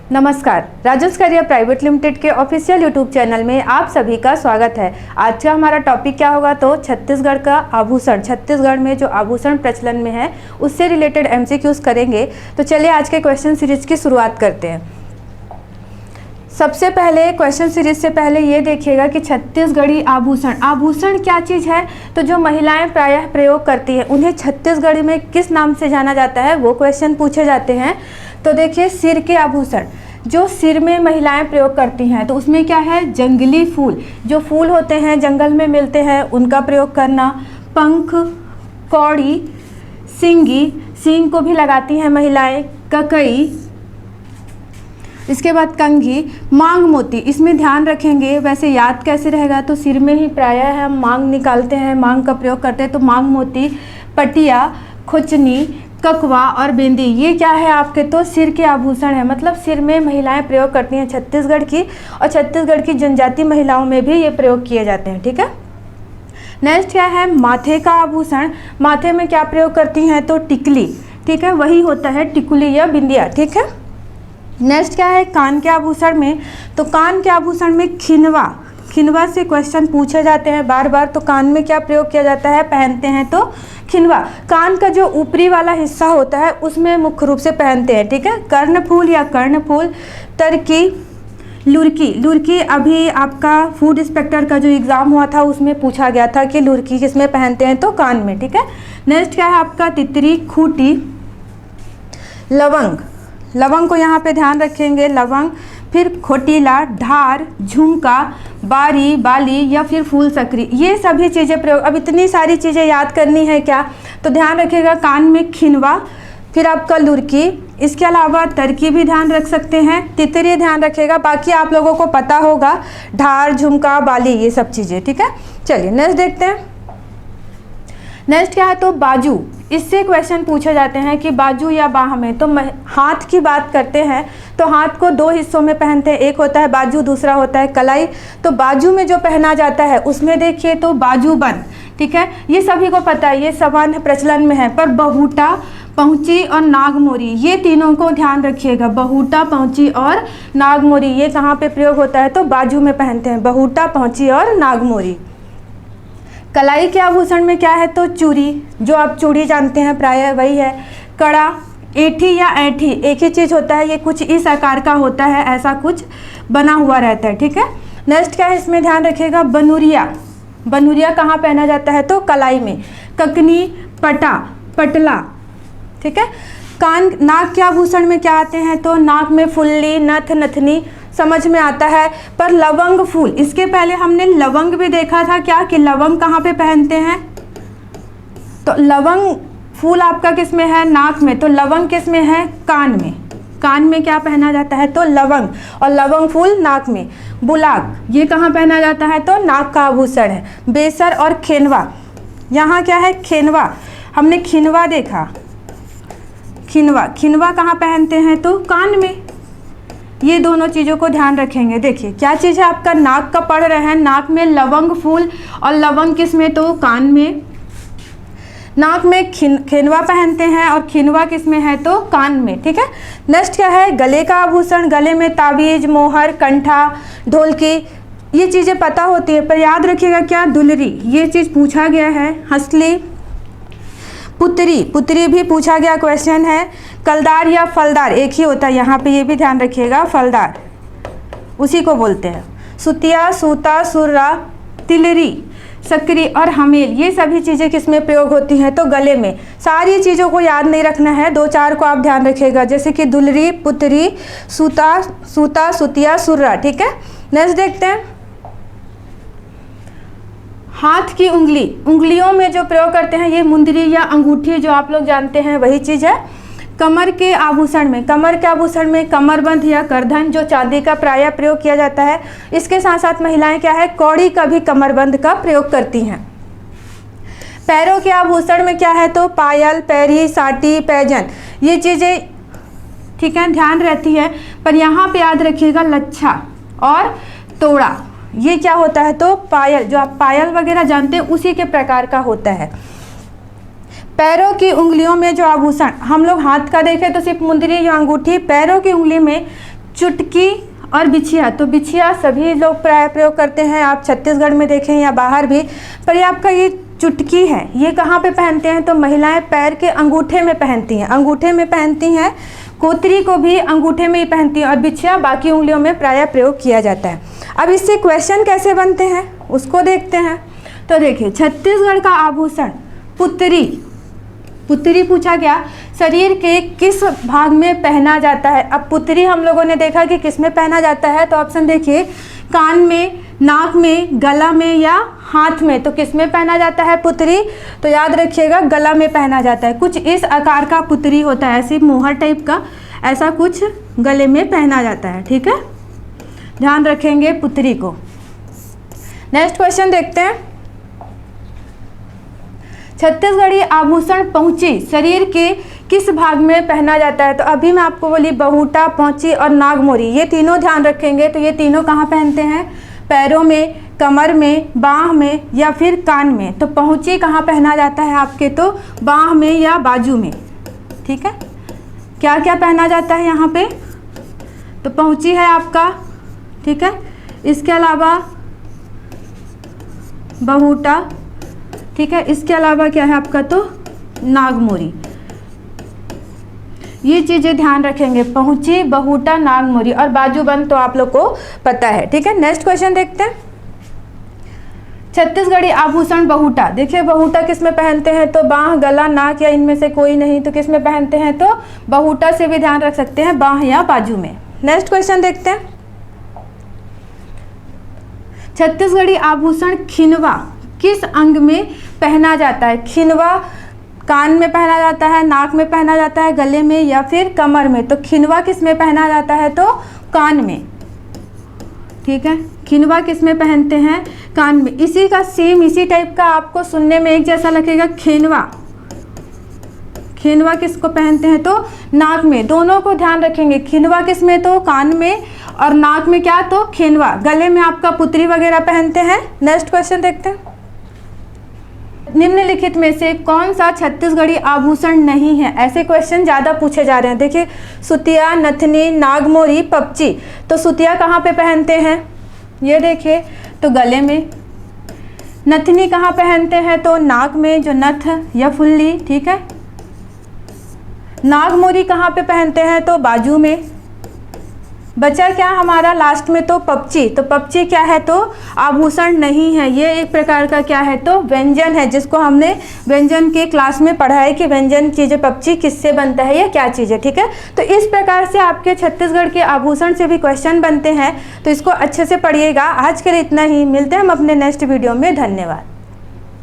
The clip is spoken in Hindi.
नमस्कार, राजस करियर प्राइवेट लिमिटेड के ऑफिशियल यूट्यूब चैनल में आप सभी का स्वागत है। आज का हमारा टॉपिक क्या होगा तो छत्तीसगढ़ का आभूषण, छत्तीसगढ़ में जो आभूषण प्रचलन में है उससे रिलेटेड एमसीक्यूज करेंगे। तो चलिए आज के क्वेश्चन सीरीज की शुरुआत करते हैं। सबसे पहले क्वेश्चन सीरीज से पहले ये देखिएगा कि छत्तीसगढ़ी आभूषण, आभूषण क्या चीज़ है, तो जो महिलाएं प्रायः प्रयोग करती हैं उन्हें छत्तीसगढ़ी में किस नाम से जाना जाता है, वो क्वेश्चन पूछे जाते हैं। तो देखिए, सिर के आभूषण, जो सिर में महिलाएं प्रयोग करती हैं तो उसमें क्या है, जंगली फूल, जो फूल होते हैं जंगल में मिलते हैं उनका प्रयोग करना। पंख, कौड़ी, सिंगी, सींग को भी लगाती हैं महिलाएं। ककई, इसके बाद कंघी, मांग मोती, इसमें ध्यान रखेंगे, वैसे याद कैसे रहेगा तो सिर में ही प्रायः हम मांग निकालते हैं, मांग का प्रयोग करते हैं, तो मांग मोती। पटिया, खुचनी, ककवा और बिंदी, ये क्या है आपके तो सिर के आभूषण है, मतलब सिर में महिलाएं प्रयोग करती हैं छत्तीसगढ़ की, और छत्तीसगढ़ की जनजाति महिलाओं में भी ये प्रयोग किए जाते हैं। ठीक है, नेक्स्ट क्या है, माथे का आभूषण, माथे में क्या प्रयोग करती हैं तो टिकली। ठीक है, वही होता है टिकुली या बिंदिया। ठीक है, नेक्स्ट क्या है, कान के आभूषण में, तो कान के आभूषण में खिनवा, खिनवा से क्वेश्चन पूछे जाते हैं बार बार। तो कान में क्या प्रयोग किया जाता है, पहनते हैं तो खिनवा, कान का जो ऊपरी वाला हिस्सा होता है उसमें मुख्य रूप से पहनते हैं। ठीक है, कर्णफूल या कर्णफूल। तरकी, लुरकी, लुरकी अभी आपका फूड इंस्पेक्टर का जो एग्ज़ाम हुआ था उसमें पूछा गया था कि लुरकी किसमें पहनते हैं तो कान में। ठीक है, नेक्स्ट क्या है आपका, तितरी, खूटी। लवंग, लवंग को यहाँ पे ध्यान रखेंगे, लवंग। फिर खोटीला, ढार, झुमका, बारी, बाली या फिर फूल सकरी, ये सभी चीज़ें प्रयोग। अब इतनी सारी चीज़ें याद करनी है क्या, तो ध्यान रखिएगा, कान में खिनवा, फिर आपका लुरकी, इसके अलावा तरकी भी ध्यान रख सकते हैं, तितरी ध्यान रखिएगा, बाकी आप लोगों को पता होगा, ढार, झुमका, बाली, ये सब चीज़ें। ठीक है, चलिए नेक्स्ट देखते हैं। नेक्स्ट क्या है तो बाजू, इससे क्वेश्चन पूछे जाते हैं कि बाजू या बाह में, तो हाथ की बात करते हैं तो हाथ को दो हिस्सों में पहनते हैं, एक होता है बाजू, दूसरा होता है कलाई। तो बाजू में जो पहना जाता है उसमें देखिए तो बाजूबंद। ठीक है, ये सभी को पता है, ये सामान्य प्रचलन में है, पर बहुटा, पहुंची और नागमोरी, ये तीनों को ध्यान रखिएगा, बहुटा, पहुंची और नागमोरी, ये कहाँ पे प्रयोग होता है तो बाजू में पहनते हैं, बहुटा, पहुंची और नागमोरी। कलाई के आभूषण में क्या है तो चूड़ी, जो आप चूड़ी जानते हैं प्रायः वही है। कड़ा, ऐठी या ऐठी, एक ही चीज़ होता है, ये कुछ इस आकार का होता है, ऐसा कुछ बना हुआ रहता है। ठीक है, नेक्स्ट क्या है, इसमें ध्यान रखिएगा, बनुरिया, बनुरिया कहाँ पहना जाता है तो कलाई में। ककनी, पटा, पटला। ठीक है, कान, नाक के आभूषण में क्या आते हैं तो नाक में फुल्ली, नथ, नथनी, समझ में आता है। पर लवंग फूल, इसके पहले हमने लवंग भी देखा था क्या कि लवंग कहाँ पे पहनते हैं, तो लवंग फूल आपका किस में है, नाक में, तो लवंग किस में है, कान में। कान में क्या पहना जाता है तो लवंग, और लवंग फूल नाक में। बुलाक, ये कहाँ पहना जाता है तो नाक का आभूषण है। बेसर और खेनवा, यहाँ क्या है खेनवा, हमने खिनवा देखा, खिनवा, खिनवा कहाँ पहनते हैं तो कान में। ये दोनों चीज़ों को ध्यान रखेंगे। देखिए क्या चीज़ है आपका, नाक का पढ़ रहे हैं, नाक में लवंग फूल, और लवंग किस में तो कान में। नाक में खिनवा पहनते हैं और खिनवा किस में है तो कान में। ठीक है, नेक्स्ट क्या है, गले का आभूषण, गले में ताबीज, मोहर, कंठा, ढोलकी, ये चीज़ें पता होती है, पर याद रखिएगा क्या, दुलरी, ये चीज़ पूछा गया है। हंसली, पुतरी, पुतरी भी पूछा गया क्वेश्चन है। कलदार या फलदार, एक ही होता है यहाँ पे, ये भी ध्यान रखिएगा, फलदार उसी को बोलते हैं। सुतिया, सूता, सुर्रा, तिलरी, सकरी और हमेल, ये सभी चीज़ें किस में प्रयोग होती हैं तो गले में। सारी चीज़ों को याद नहीं रखना है, दो चार को आप ध्यान रखिएगा, जैसे कि दुलरी, पुतरी, सूता, सूता, सुतिया, सुर्रा। ठीक है, नेक्स्ट देखते हैं। हाथ की उंगली, उंगलियों में जो प्रयोग करते हैं ये मुंदरी या अंगूठी, जो आप लोग जानते हैं वही चीज़ है। कमर के आभूषण में, कमर के आभूषण में कमरबंद या करधन, जो चांदी का प्रायः प्रयोग किया जाता है। इसके साथ साथ महिलाएं क्या है, कौड़ी का भी कमरबंद का प्रयोग करती हैं। पैरों के आभूषण में क्या है तो पायल, पैरी, साटी, पैजन, ये चीज़ें ठीक है ध्यान रहती है, पर यहाँ पे याद रखिएगा लच्छा और तोड़ा, ये क्या होता है तो पायल, जो आप पायल वगैरह जानते हैं उसी के प्रकार का होता है। पैरों की उंगलियों में जो आभूषण, हम लोग हाथ का देखें तो सिर्फ मुंदरी या अंगूठी, पैरों की उंगली में चुटकी और बिछिया। तो बिछिया सभी लोग प्राय प्रयोग करते हैं, आप छत्तीसगढ़ में देखें या बाहर भी। पर ये आपका ये चुटकी है, ये कहाँ पे पहनते हैं? तो महिलाएं पैर के अंगूठे में पहनती हैं, अंगूठे में पहनती हैं। कोतरी को भी अंगूठे में ही पहनती हैं और बिछिया बाकी उंगलियों में प्राय प्रयोग किया जाता है। अब इससे क्वेश्चन कैसे बनते हैं उसको देखते हैं। तो देखिए, छत्तीसगढ़ का आभूषण पुतरी, पुतरी पूछा गया, शरीर के किस भाग में पहना जाता है? अब पुतरी हम लोगों ने देखा कि किस में पहना जाता है, तो ऑप्शन देखिए, कान में, नाक में, गला में या हाथ में। तो किस में पहना जाता है पुतरी? तो याद रखिएगा गला में पहना जाता है। कुछ इस आकार का पुतरी होता है, ऐसे मोहर टाइप का, ऐसा कुछ गले में पहना जाता है। ठीक है, ध्यान रखेंगे पुतरी को। नेक्स्ट क्वेश्चन देखते हैं। छत्तीसगढ़ी आभूषण पहुंची शरीर के किस भाग में पहना जाता है? तो अभी मैं आपको बोली बहुटा, पहुंची और नागमोरी, ये तीनों ध्यान रखेंगे। तो ये तीनों कहाँ पहनते हैं? पैरों में, कमर में, बाह में या फिर कान में। तो पहुंची कहाँ पहना जाता है आपके? तो बाह में या बाजू में। ठीक है, क्या क्या पहना जाता है यहाँ पे? तो पहुंची है आपका, ठीक है, इसके अलावा बहुटा, ठीक है, इसके अलावा क्या है आपका? तो नागमोरी। ये चीज़ें ध्यान रखेंगे, पहुंची, बहुटा, नागमोरी और बाजूबंद तो आप लोग को पता है। ठीक है, नेक्स्ट क्वेश्चन देखते हैं। छत्तीसगढ़ी आभूषण बहुटा, देखिए बहुटा किस में पहनते हैं? तो बाह, गला, नाक या इनमें से कोई नहीं। तो किस में पहनते हैं? तो बहुटा से भी ध्यान रख सकते हैं, बाह या बाजू में। नेक्स्ट क्वेश्चन देखते हैं। छत्तीसगढ़ी आभूषण खिनवा किस अंग में पहना जाता है? खिनवा कान में पहना जाता है, नाक में पहना जाता है, गले में या फिर कमर में। तो खिनवा किस में पहना जाता है? तो कान में। ठीक है, खिनवा किस में पहनते हैं? कान में। इसी का सेम, इसी टाइप का आपको सुनने में एक जैसा लगेगा, खेनवा। खेनवा किसको पहनते हैं? तो नाक में। दोनों को ध्यान रखेंगे, खिनवा किस में? तो कान में, और नाक में क्या? तो खेनवा। गले में आपका पुतरी वगैरह पहनते हैं। नेक्स्ट क्वेश्चन देखते हैं। निम्नलिखित में से कौन सा छत्तीसगढ़ी आभूषण नहीं है? ऐसे क्वेश्चन ज़्यादा पूछे जा रहे हैं। देखिए, सुतिया, नथनी, नागमोरी, पपची। तो सुतिया कहाँ पे पहनते हैं? ये देखिए, तो गले में। नथनी कहाँ पहनते हैं? तो नाक में, जो नथ या फुल्ली। ठीक है, नागमोरी कहाँ पे पहनते हैं? तो बाजू में। बचा क्या हमारा लास्ट में? तो पपची। तो पपची क्या है? तो आभूषण नहीं है, ये एक प्रकार का क्या है? तो व्यंजन है, जिसको हमने व्यंजन के क्लास में पढ़ा है कि व्यंजन चीज़ें पपची किससे बनता है या क्या चीज़ है। ठीक है, तो इस प्रकार से आपके छत्तीसगढ़ के आभूषण से भी क्वेश्चन बनते हैं, तो इसको अच्छे से पढ़िएगा। आज के लिए इतना ही, मिलते हैं हम अपने नेक्स्ट वीडियो में। धन्यवाद।